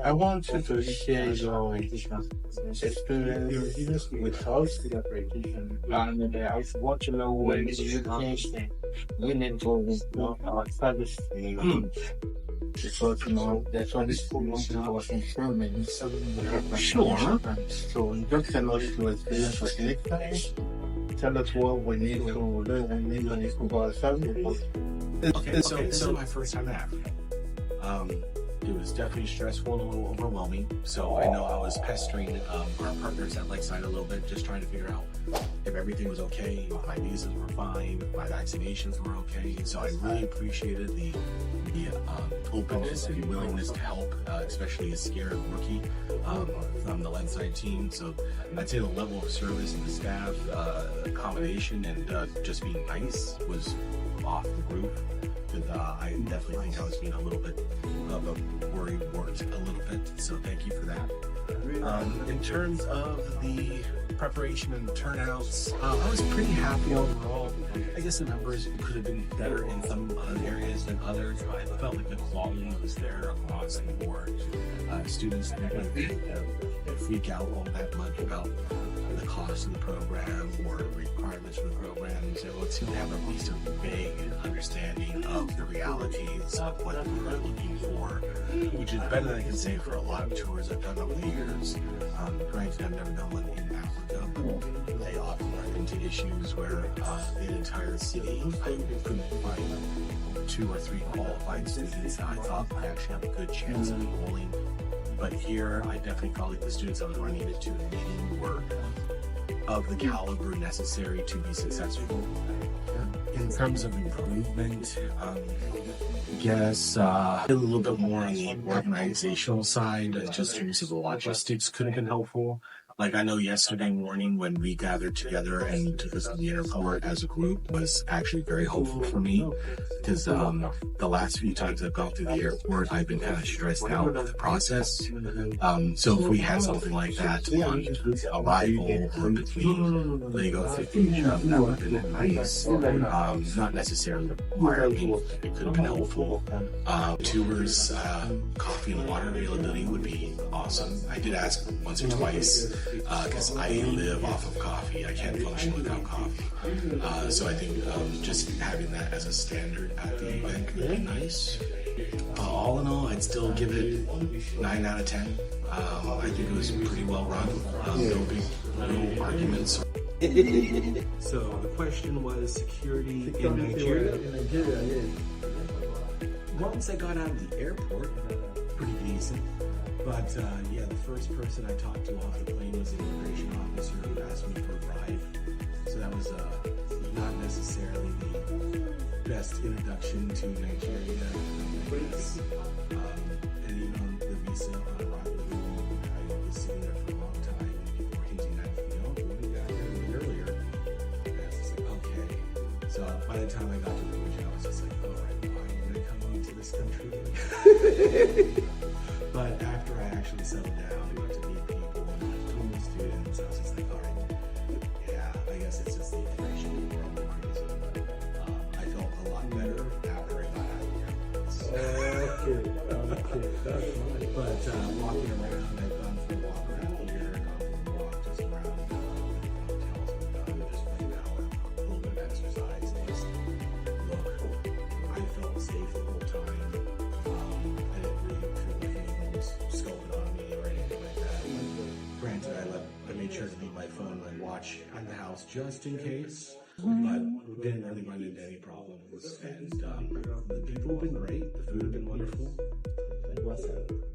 I want you to share your experience with us, and I want to know when you think we need to our service because the service was improvement. Sure. So just tell us your experience with Lekkside. Tell us what we need to do and we need to go our service. Okay, so this is my first time in Africa. It was definitely stressful and a little overwhelming. So I know I was pestering our partners at Lekkside a little bit, just trying to figure out if everything was okay, if my visas were fine, if my vaccinations were okay. So I really appreciated the openness and willingness to help, especially a scared rookie from the Lekkside team. So I'd say the level of service and the staff, accommodation, and just being nice was off the roof. I definitely think I was being a little bit of a worried wart a little bit, so thank you for that. In terms of the preparation and turnouts, I was pretty happy overall. I guess the numbers could have been better in some areas than others, but I felt like the quality was there across the board. Students didn't freak out all that much about the cost of the program or requirements for the program. So it seemed to have at least a vague understanding of the realities of what we were looking for, which is better than I can say for a lot of tours I've done over the years. Granted, I've never done one in Africa, but they often run into issues where the entire city, I couldn't find 2 or 3 qualified students that I thought would actually have a good chance of enrolling. But here, I definitely felt like the students I was running into in the meeting were of the caliber necessary to be successful. In terms of improvement, I guess a little bit more on the organizational side, just in terms of the logistics could have been helpful. Like I know yesterday morning when we gathered together and took us to the airport as a group was actually very helpful for me because the last few times I've gone through the airport, I've been kind of stressed out with the process. So if we had something like that on arrival or between Lego 50 that would have been nice. Not necessarily requiring, it could have been helpful. Tours, coffee and water availability would be awesome. I did ask once or twice because I live off of coffee. I can't function without coffee. So I think just having that as a standard at the event would be nice. All in all, I'd still give it 9 out of 10. I think it was pretty well run. No arguments. So the question was security in Nigeria. Once I got out of the airport, pretty decent. But yeah, the first person I talked to off the plane was the immigration officer who asked me for a ride. So that was not necessarily the best introduction to Nigeria. And even on the visa on arrival, I was sitting there for a long time and people were hinting at me, oh, you would have got here a little bit earlier. And I was just like, okay. So by the time I got to the region, I was just like, all right, why are you going to come into this country? But after I actually settled down and got to meet people and told the students, I was just like, all right, yeah, I guess it's just the information world more crazy. I felt a lot better after I got out of here. So, okay, that's fine. But walking around, I've gone for a walk around here, gone for a walk just around hotels and just right now, a little bit of exercise. And just look, I felt safe the whole time. I didn't really feel like anyone was scoping on me or anything like that. Granted, I made sure to leave my phone and my watch at the house just in case, but didn't really run into any problems. And the people have been great. The food has been wonderful.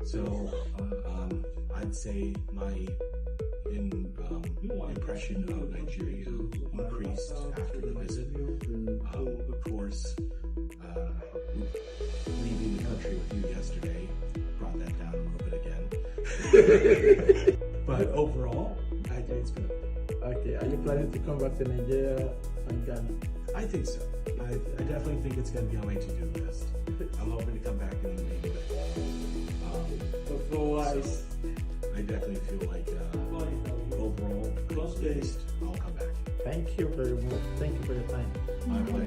So I'd say my impression of Nigeria increased after the visit. Of course, leaving the country with you yesterday brought that down a little bit again. But overall, I think it's been okay. Are you planning to come back to Nigeria and Ghana? I think so. I definitely think it's going to be on my to-do list. I'm hoping to come back in maybe the fall. Otherwise, I definitely feel like overall, I'll come back. thank you very much. Thank you for your time. My pleasure.